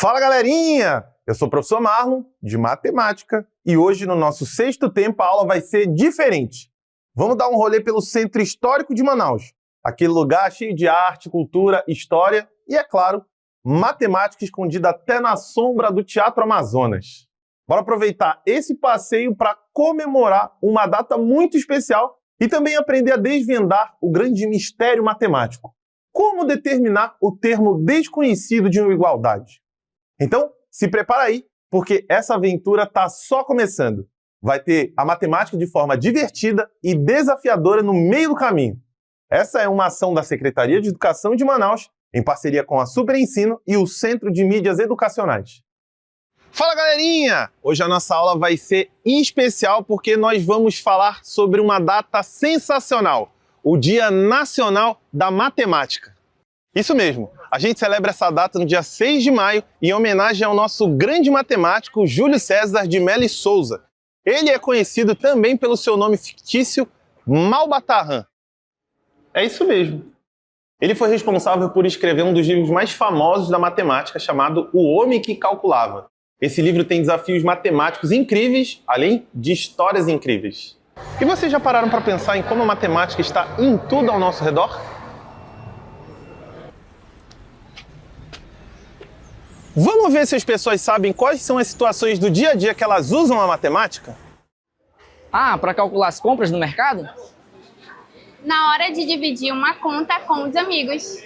Fala, galerinha! Eu sou o professor Marlon, de matemática, e hoje no nosso sexto tempo a aula vai ser diferente. Vamos dar um rolê pelo Centro Histórico de Manaus, aquele lugar cheio de arte, cultura, história e, é claro, matemática escondida até na sombra do Teatro Amazonas. Bora aproveitar esse passeio para comemorar uma data muito especial e também aprender a desvendar o grande mistério matemático. Como determinar o termo desconhecido de uma igualdade? Então, se prepara aí, porque essa aventura está só começando. Vai ter a matemática de forma divertida e desafiadora no meio do caminho. Essa é uma ação da Secretaria de Educação de Manaus, em parceria com a Super Ensino e o Centro de Mídias Educacionais. Fala, galerinha! Hoje a nossa aula vai ser especial porque nós vamos falar sobre uma data sensacional, o Dia Nacional da Matemática. Isso mesmo, a gente celebra essa data no dia 6 de maio em homenagem ao nosso grande matemático Júlio César de Mello e Souza. Ele é conhecido também pelo seu nome fictício Malbatarran. É isso mesmo. Ele foi responsável por escrever um dos livros mais famosos da matemática, chamado O Homem que Calculava. Esse livro tem desafios matemáticos incríveis, além de histórias incríveis. E vocês já pararam para pensar em como a matemática está em tudo ao nosso redor? Vamos ver se as pessoas sabem quais são as situações do dia a dia que elas usam a matemática? Para calcular as compras no mercado? Na hora de dividir uma conta com os amigos.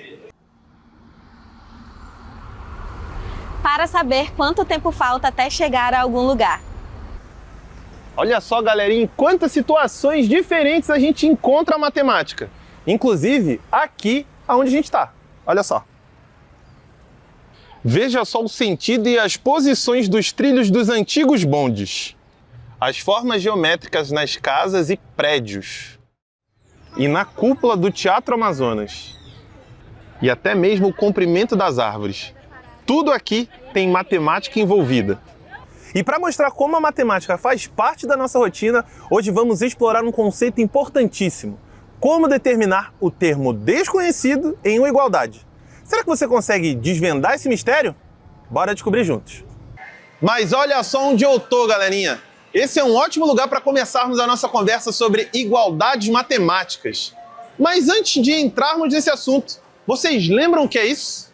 Para saber quanto tempo falta até chegar a algum lugar. Olha só, galerinha, em quantas situações diferentes a gente encontra a matemática. Inclusive, aqui onde a gente está. Olha só. Veja só o sentido e as posições dos trilhos dos antigos bondes. As formas geométricas nas casas e prédios. E na cúpula do Teatro Amazonas. E até mesmo o comprimento das árvores. Tudo aqui tem matemática envolvida. E para mostrar como a matemática faz parte da nossa rotina, hoje vamos explorar um conceito importantíssimo. Como determinar o termo desconhecido em uma igualdade. Será que você consegue desvendar esse mistério? Bora descobrir juntos. Mas olha só onde eu tô, galerinha. Esse é um ótimo lugar para começarmos a nossa conversa sobre igualdades matemáticas. Mas antes de entrarmos nesse assunto, vocês lembram o que é isso?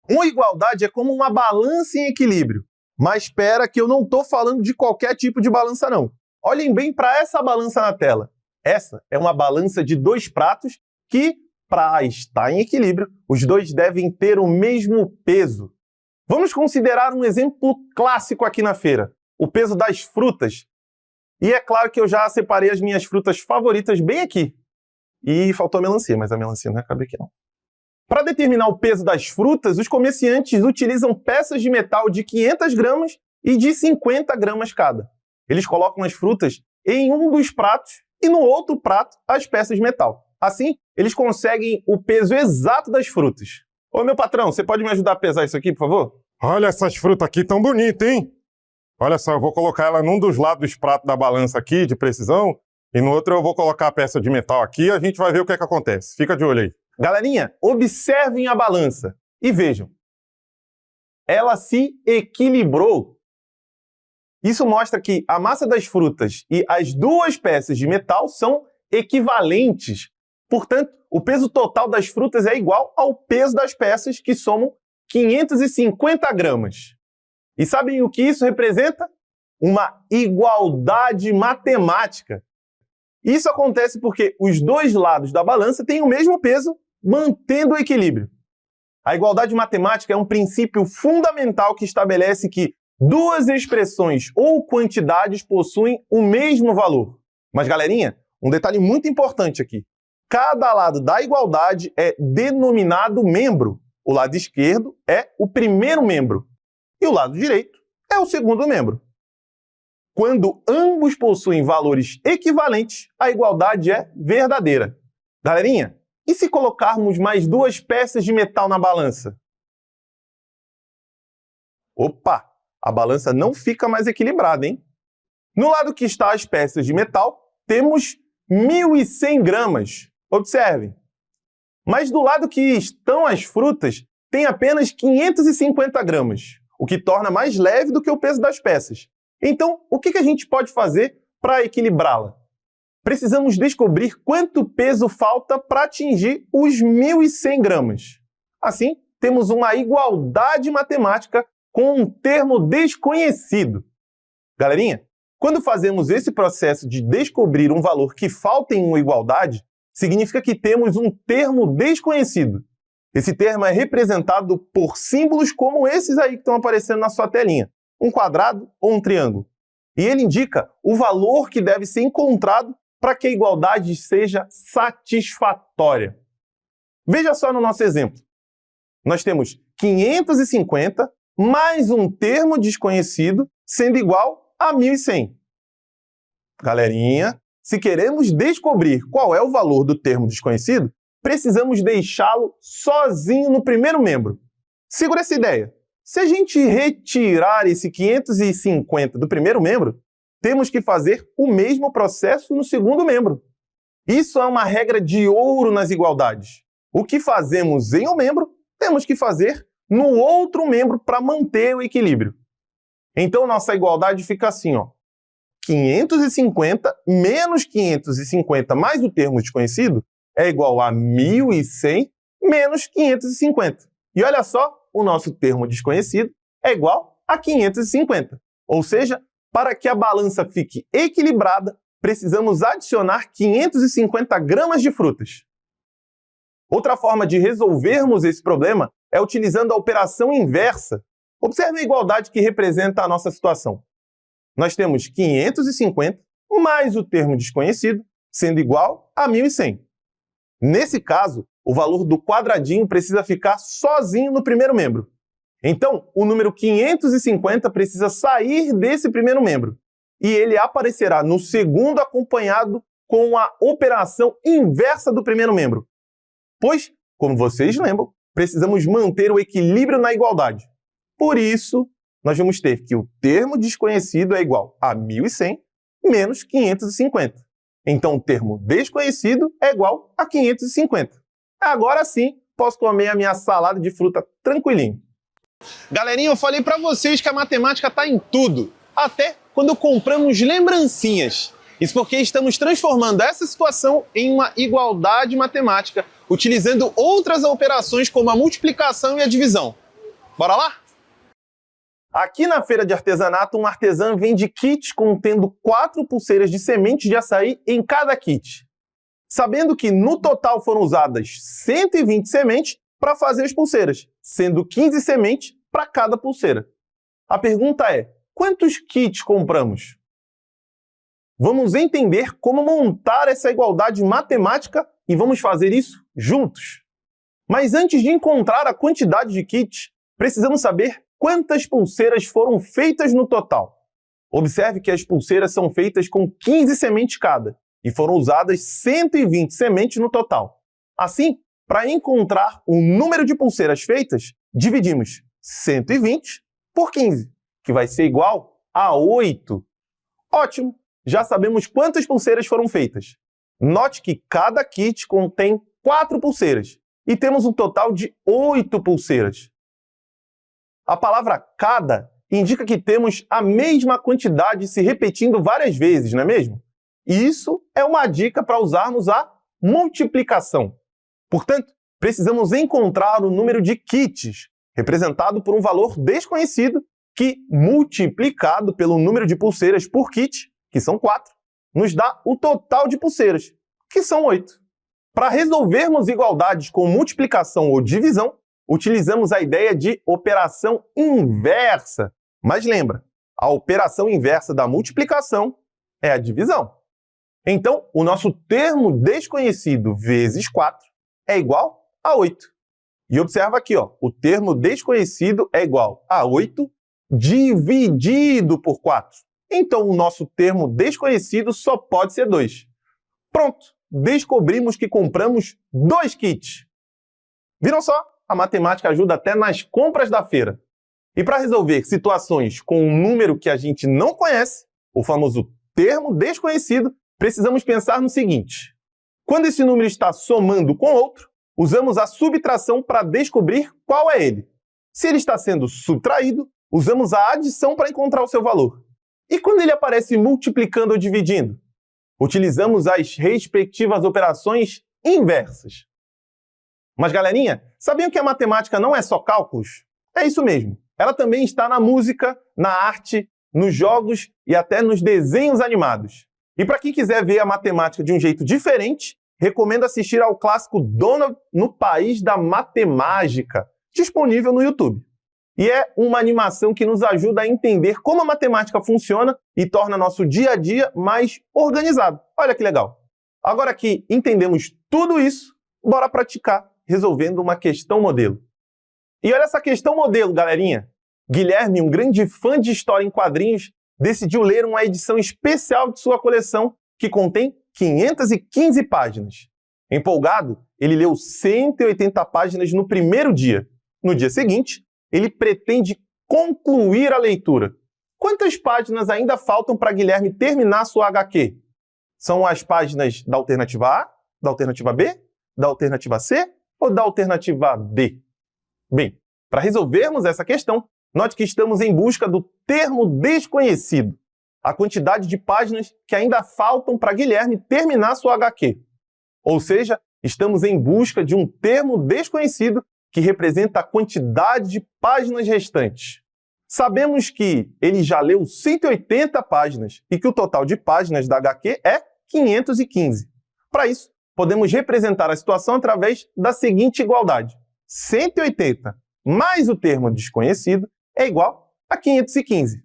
Uma igualdade é como uma balança em equilíbrio. Mas espera que eu não estou falando de qualquer tipo de balança, não. Olhem bem para essa balança na tela. Essa é uma balança de dois pratos que, para estar em equilíbrio, os dois devem ter o mesmo peso. Vamos considerar um exemplo clássico aqui na feira, o peso das frutas. E é claro que eu já separei as minhas frutas favoritas bem aqui. E faltou a melancia, mas a melancia não vai caber aqui não. Para determinar o peso das frutas, os comerciantes utilizam peças de metal de 500 gramas e de 50 gramas cada. Eles colocam as frutas em um dos pratos e no outro prato as peças de metal. Assim, eles conseguem o peso exato das frutas. Ô, meu patrão, você pode me ajudar a pesar isso aqui, por favor? Olha essas frutas aqui tão bonitas, hein? Olha só, eu vou colocar ela num dos lados dos pratos da balança aqui, de precisão, e no outro eu vou colocar a peça de metal aqui e a gente vai ver o que é que acontece. Fica de olho aí. Galerinha, observem a balança e vejam. Ela se equilibrou. Isso mostra que a massa das frutas e as duas peças de metal são equivalentes. Portanto, o peso total das frutas é igual ao peso das peças, que somam 550 gramas. E sabem o que isso representa? Uma igualdade matemática. Isso acontece porque os dois lados da balança têm o mesmo peso, mantendo o equilíbrio. A igualdade matemática é um princípio fundamental que estabelece que duas expressões ou quantidades possuem o mesmo valor. Mas, galerinha, um detalhe muito importante aqui. Cada lado da igualdade é denominado membro. O lado esquerdo é o primeiro membro e o lado direito é o segundo membro. Quando ambos possuem valores equivalentes, a igualdade é verdadeira. Galerinha, e se colocarmos mais duas peças de metal na balança? Opa, a balança não fica mais equilibrada, hein? No lado que está as peças de metal, temos 1.100 gramas. Observem. Mas do lado que estão as frutas, tem apenas 550 gramas, o que torna mais leve do que o peso das peças. Então, o que a gente pode fazer para equilibrá-la? Precisamos descobrir quanto peso falta para atingir os 1.100 gramas. Assim, temos uma igualdade matemática com um termo desconhecido. Galerinha, quando fazemos esse processo de descobrir um valor que falta em uma igualdade, significa que temos um termo desconhecido. Esse termo é representado por símbolos como esses aí que estão aparecendo na sua telinha, um quadrado ou um triângulo. E ele indica o valor que deve ser encontrado para que a igualdade seja satisfatória. Veja só no nosso exemplo. Nós temos 550 mais um termo desconhecido sendo igual a 1.100. Galerinha, se queremos descobrir qual é o valor do termo desconhecido, precisamos deixá-lo sozinho no primeiro membro. Segura essa ideia. Se a gente retirar esse 550 do primeiro membro, temos que fazer o mesmo processo no segundo membro. Isso é uma regra de ouro nas igualdades. O que fazemos em um membro, temos que fazer no outro membro para manter o equilíbrio. Então, nossa igualdade fica assim, ó. 550 menos 550 mais o termo desconhecido é igual a 1.100 menos 550. E olha só, o nosso termo desconhecido é igual a 550. Ou seja, para que a balança fique equilibrada, precisamos adicionar 550 gramas de frutas. Outra forma de resolvermos esse problema é utilizando a operação inversa. Observe a igualdade que representa a nossa situação. Nós temos 550 mais o termo desconhecido, sendo igual a 1.100. Nesse caso, o valor do quadradinho precisa ficar sozinho no primeiro membro. Então, o número 550 precisa sair desse primeiro membro. E ele aparecerá no segundo acompanhado com a operação inversa do primeiro membro. Pois, como vocês lembram, precisamos manter o equilíbrio na igualdade. Por isso, nós vamos ter que o termo desconhecido é igual a 1.100 menos 550. Então, o termo desconhecido é igual a 550. Agora sim, posso comer a minha salada de fruta tranquilinho. Galerinha, eu falei pra vocês que a matemática tá em tudo, até quando compramos lembrancinhas. Isso porque estamos transformando essa situação em uma igualdade matemática, utilizando outras operações como a multiplicação e a divisão. Bora lá? Aqui na feira de artesanato, um artesã vende kits contendo 4 pulseiras de sementes de açaí em cada kit. Sabendo que no total foram usadas 120 sementes para fazer as pulseiras, sendo 15 sementes para cada pulseira. A pergunta é, quantos kits compramos? Vamos entender como montar essa igualdade matemática e vamos fazer isso juntos. Mas antes de encontrar a quantidade de kits, precisamos saber quantas pulseiras foram feitas no total. Observe que as pulseiras são feitas com 15 sementes cada e foram usadas 120 sementes no total. Assim, para encontrar o número de pulseiras feitas, dividimos 120 por 15, que vai ser igual a 8. Ótimo! Já sabemos quantas pulseiras foram feitas. Note que cada kit contém 4 pulseiras e temos um total de 8 pulseiras. A palavra cada indica que temos a mesma quantidade se repetindo várias vezes, não é mesmo? E isso é uma dica para usarmos a multiplicação. Portanto, precisamos encontrar o número de kits, representado por um valor desconhecido, que, multiplicado pelo número de pulseiras por kit, que são 4, nos dá o total de pulseiras, que são 8. Para resolvermos igualdades com multiplicação ou divisão, utilizamos a ideia de operação inversa. Mas lembra, a operação inversa da multiplicação é a divisão. Então, o nosso termo desconhecido vezes 4 é igual a 8. E observa aqui, ó, o termo desconhecido é igual a 8 dividido por 4. Então, o nosso termo desconhecido só pode ser 2. Pronto, descobrimos que compramos 2 kits. Viram só? A matemática ajuda até nas compras da feira. E para resolver situações com um número que a gente não conhece, o famoso termo desconhecido, precisamos pensar no seguinte. Quando esse número está somando com outro, usamos a subtração para descobrir qual é ele. Se ele está sendo subtraído, usamos a adição para encontrar o seu valor. E quando ele aparece multiplicando ou dividindo? Utilizamos as respectivas operações inversas. Mas, galerinha, sabiam que a matemática não é só cálculos? É isso mesmo. Ela também está na música, na arte, nos jogos e até nos desenhos animados. E para quem quiser ver a matemática de um jeito diferente, recomendo assistir ao clássico Dona no País da Matemágica, disponível no YouTube. E é uma animação que nos ajuda a entender como a matemática funciona e torna nosso dia a dia mais organizado. Olha que legal! Agora que entendemos tudo isso, bora praticar resolvendo uma questão modelo. E olha essa questão modelo, galerinha! Guilherme, um grande fã de história em quadrinhos, decidiu ler uma edição especial de sua coleção que contém 515 páginas. Empolgado, ele leu 180 páginas no primeiro dia. No dia seguinte, ele pretende concluir a leitura. Quantas páginas ainda faltam para Guilherme terminar sua HQ? São as páginas da alternativa A, da alternativa B, da alternativa C ou da alternativa D? Bem, para resolvermos essa questão, note que estamos em busca do termo desconhecido, a quantidade de páginas que ainda faltam para Guilherme terminar sua HQ. Ou seja, estamos em busca de um termo desconhecido que representa a quantidade de páginas restantes. Sabemos que ele já leu 180 páginas e que o total de páginas da HQ é 515. Para isso, podemos representar a situação através da seguinte igualdade. 180 mais o termo desconhecido é igual a 515.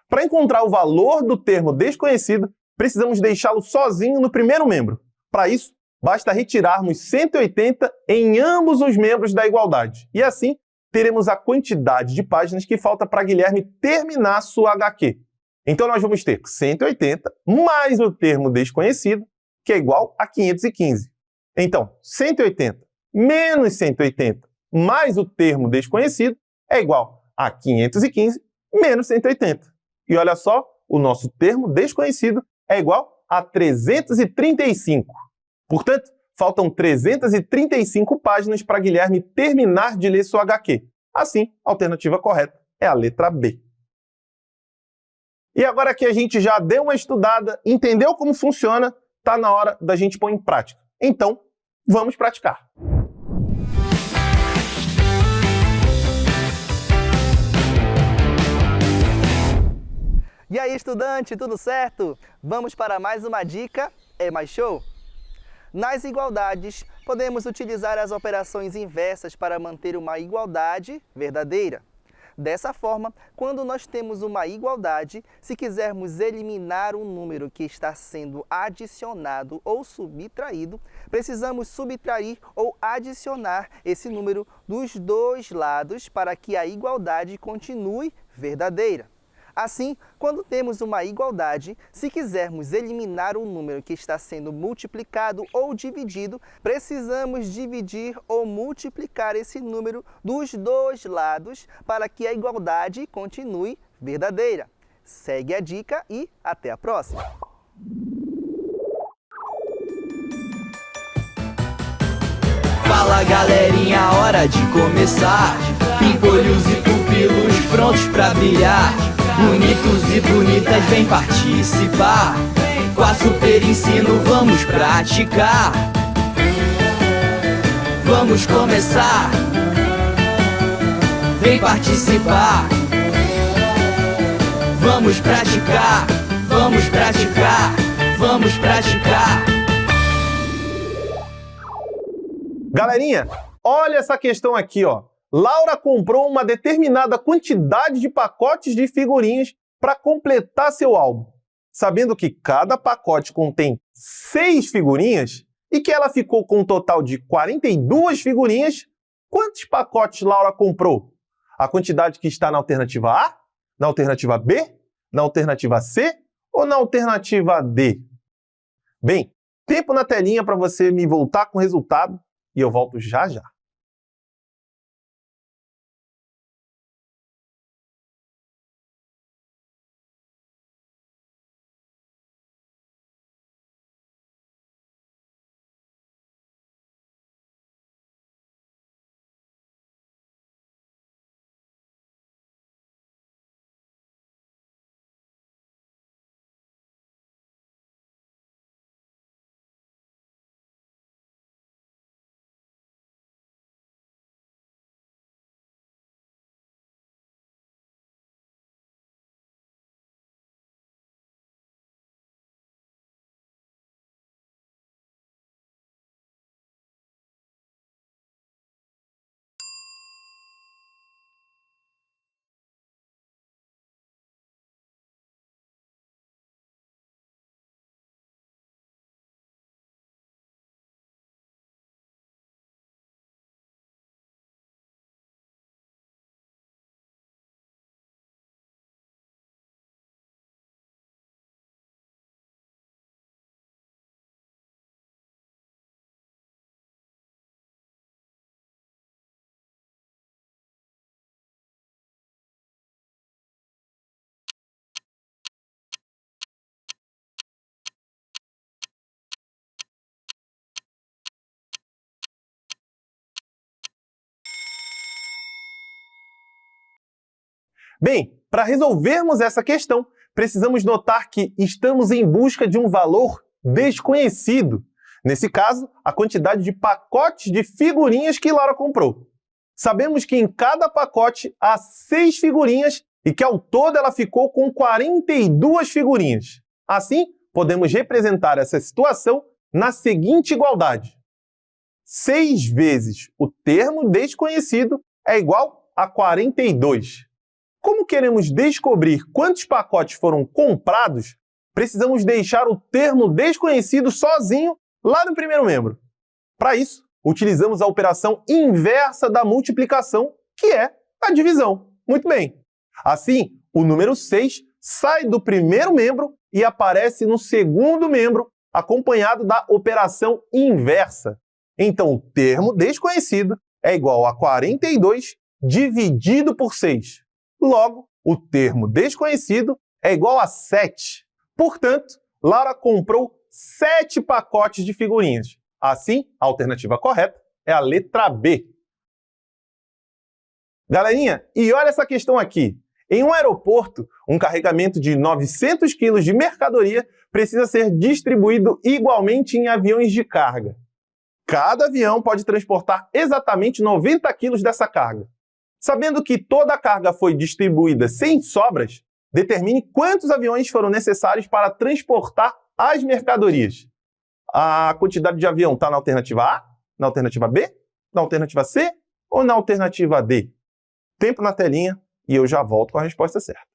Para encontrar o valor do termo desconhecido, precisamos deixá-lo sozinho no primeiro membro. Para isso, basta retirarmos 180 em ambos os membros da igualdade. E assim, teremos a quantidade de páginas que falta para Guilherme terminar sua HQ. Então nós vamos ter 180 mais o termo desconhecido, que é igual a 515. Então, 180 menos 180 mais o termo desconhecido é igual a 515 menos 180. E olha só, o nosso termo desconhecido é igual a 335. Portanto, faltam 335 páginas para Guilherme terminar de ler sua HQ. Assim, a alternativa correta é a letra B. E agora que a gente já deu uma estudada, entendeu como funciona, está na hora da gente pôr em prática. Então, vamos praticar. E aí, estudante, tudo certo? Vamos para mais uma dica, é mais show? Nas igualdades, podemos utilizar as operações inversas para manter uma igualdade verdadeira. Dessa forma, quando nós temos uma igualdade, se quisermos eliminar um número que está sendo adicionado ou subtraído, precisamos subtrair ou adicionar esse número dos dois lados para que a igualdade continue verdadeira. Assim, quando temos uma igualdade, se quisermos eliminar um número que está sendo multiplicado ou dividido, precisamos dividir ou multiplicar esse número dos dois lados para que a igualdade continue verdadeira. Segue a dica e até a próxima! Fala galerinha, hora de começar. Pimpolhos e pupilos prontos pra brilhar. Bonitos e bonitas, vem participar. Com a Super Ensino vamos praticar. Vamos começar. Vem participar. Vamos praticar. Vamos praticar. Vamos praticar. Galerinha, olha essa questão aqui, ó. Laura comprou uma determinada quantidade de pacotes de figurinhas para completar seu álbum. Sabendo que cada pacote contém 6 figurinhas e que ela ficou com um total de 42 figurinhas, quantos pacotes Laura comprou? A quantidade que está na alternativa A, na alternativa B, na alternativa C ou na alternativa D? Bem, tempo na telinha para você me voltar com o resultado e eu volto já já. Bem, para resolvermos essa questão, precisamos notar que estamos em busca de um valor desconhecido. Nesse caso, a quantidade de pacotes de figurinhas que Laura comprou. Sabemos que em cada pacote há 6 figurinhas e que ao todo ela ficou com 42 figurinhas. Assim, podemos representar essa situação na seguinte igualdade. 6 vezes o termo desconhecido é igual a 42. Como queremos descobrir quantos pacotes foram comprados, precisamos deixar o termo desconhecido sozinho lá no primeiro membro. Para isso, utilizamos a operação inversa da multiplicação, que é a divisão. Muito bem. Assim, o número 6 sai do primeiro membro e aparece no segundo membro, acompanhado da operação inversa. Então, o termo desconhecido é igual a 42 dividido por 6. Logo, o termo desconhecido é igual a 7. Portanto, Laura comprou 7 pacotes de figurinhas. Assim, a alternativa correta é a letra B. Galerinha, e olha essa questão aqui. Em um aeroporto, um carregamento de 900 kg de mercadoria precisa ser distribuído igualmente em aviões de carga. Cada avião pode transportar exatamente 90 kg dessa carga. Sabendo que toda a carga foi distribuída sem sobras, determine quantos aviões foram necessários para transportar as mercadorias. A quantidade de avião está na alternativa A, na alternativa B, na alternativa C ou na alternativa D? Tempo na telinha e eu já volto com a resposta certa.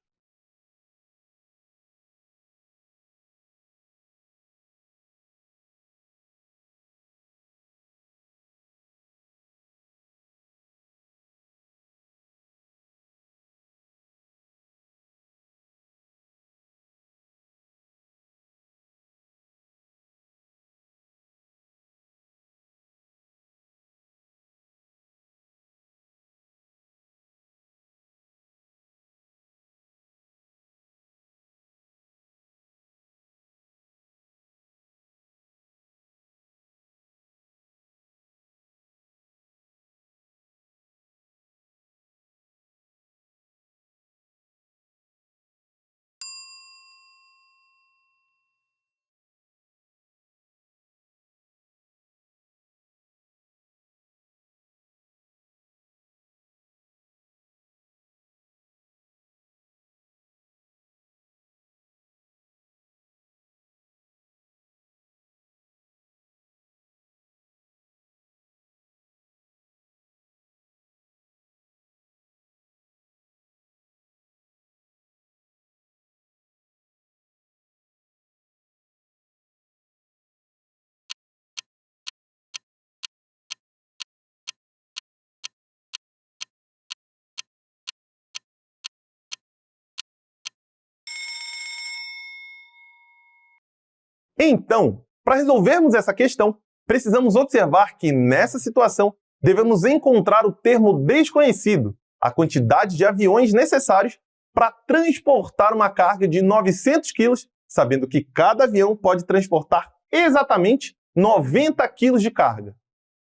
Então, para resolvermos essa questão, precisamos observar que, nessa situação, devemos encontrar o termo desconhecido, a quantidade de aviões necessários para transportar uma carga de 900 kg, sabendo que cada avião pode transportar exatamente 90 kg de carga.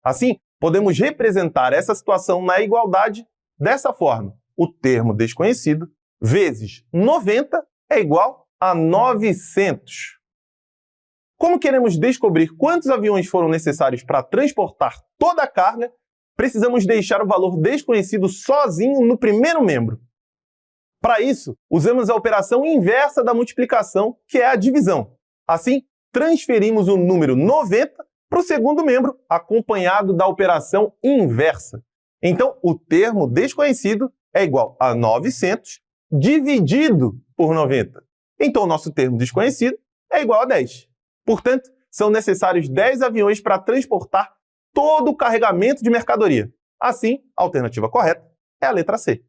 Assim, podemos representar essa situação na igualdade dessa forma. O termo desconhecido vezes 90 é igual a 900. Como queremos descobrir quantos aviões foram necessários para transportar toda a carga, precisamos deixar o valor desconhecido sozinho no primeiro membro. Para isso, usamos a operação inversa da multiplicação, que é a divisão. Assim, transferimos o número 90 para o segundo membro, acompanhado da operação inversa. Então, o termo desconhecido é igual a 900 dividido por 90. Então, o nosso termo desconhecido é igual a 10. Portanto, são necessários 10 aviões para transportar todo o carregamento de mercadoria. Assim, a alternativa correta é a letra C.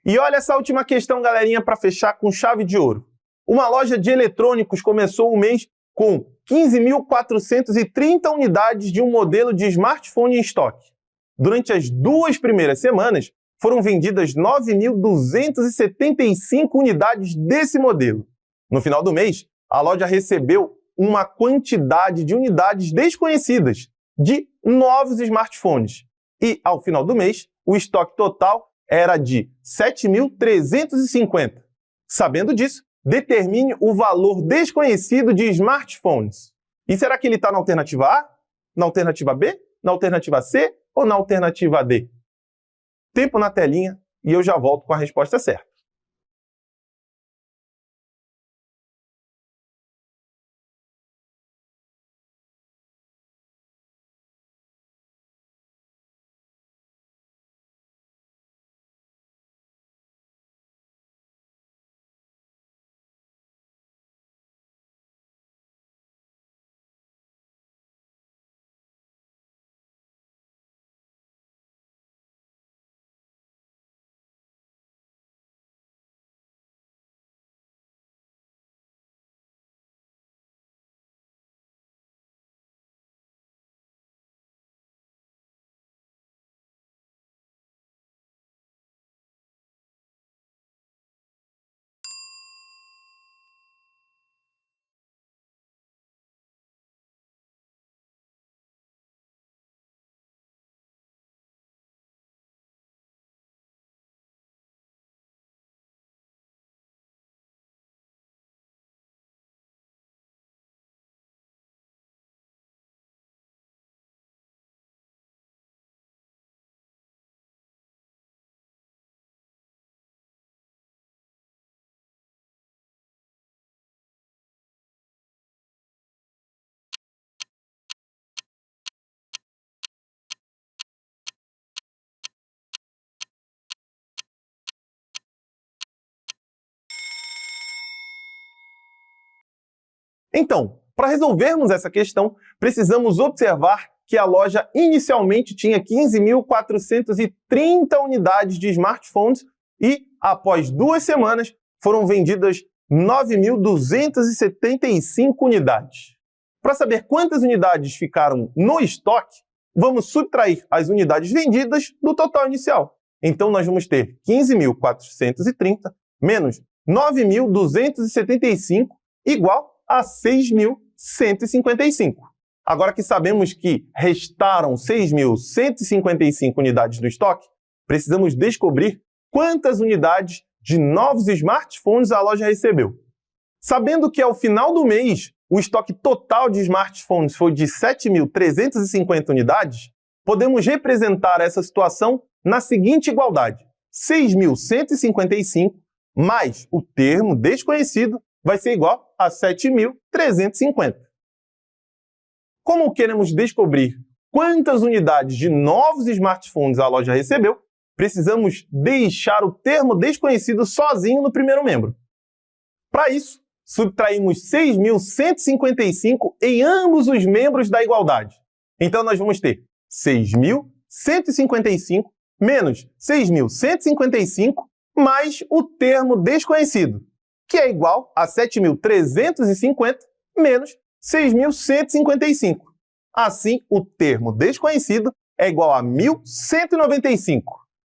E olha essa última questão, galerinha, para fechar com chave de ouro. Uma loja de eletrônicos começou o mês com 15.430 unidades de um modelo de smartphone em estoque. Durante as 2 primeiras semanas, foram vendidas 9.275 unidades desse modelo. No final do mês, a loja recebeu uma quantidade de unidades desconhecidas de novos smartphones. E, ao final do mês, o estoque total era de 7.350. Sabendo disso, determine o valor desconhecido de smartphones. E será que ele está na alternativa A, na alternativa B, na alternativa C ou na alternativa D? Tempo na telinha e eu já volto com a resposta certa. Então, para resolvermos essa questão, precisamos observar que a loja inicialmente tinha 15.430 unidades de smartphones e, após 2 semanas, foram vendidas 9.275 unidades. Para saber quantas unidades ficaram no estoque, vamos subtrair as unidades vendidas do total inicial. Então, nós vamos ter 15.430 menos 9.275 igual a 6.155. Agora que sabemos que restaram 6.155 unidades do estoque, precisamos descobrir quantas unidades de novos smartphones a loja recebeu. Sabendo que ao final do mês o estoque total de smartphones foi de 7.350 unidades, podemos representar essa situação na seguinte igualdade: 6.155 mais o termo desconhecido vai ser igual a 7.350. Como queremos descobrir quantas unidades de novos smartphones a loja recebeu, precisamos deixar o termo desconhecido sozinho no primeiro membro. Para isso, subtraímos 6.155 em ambos os membros da igualdade. Então, nós vamos ter 6.155 menos 6.155 mais o termo desconhecido, que é igual a 7.350 menos 6.155. Assim, o termo desconhecido é igual a 1.195.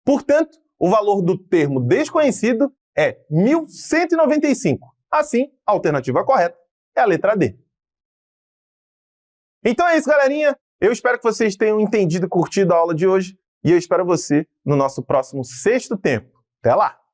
Portanto, o valor do termo desconhecido é 1.195. Assim, a alternativa correta é a letra D. Então é isso, galerinha. Eu espero que vocês tenham entendido e curtido a aula de hoje e eu espero você no nosso próximo sexto tempo. Até lá!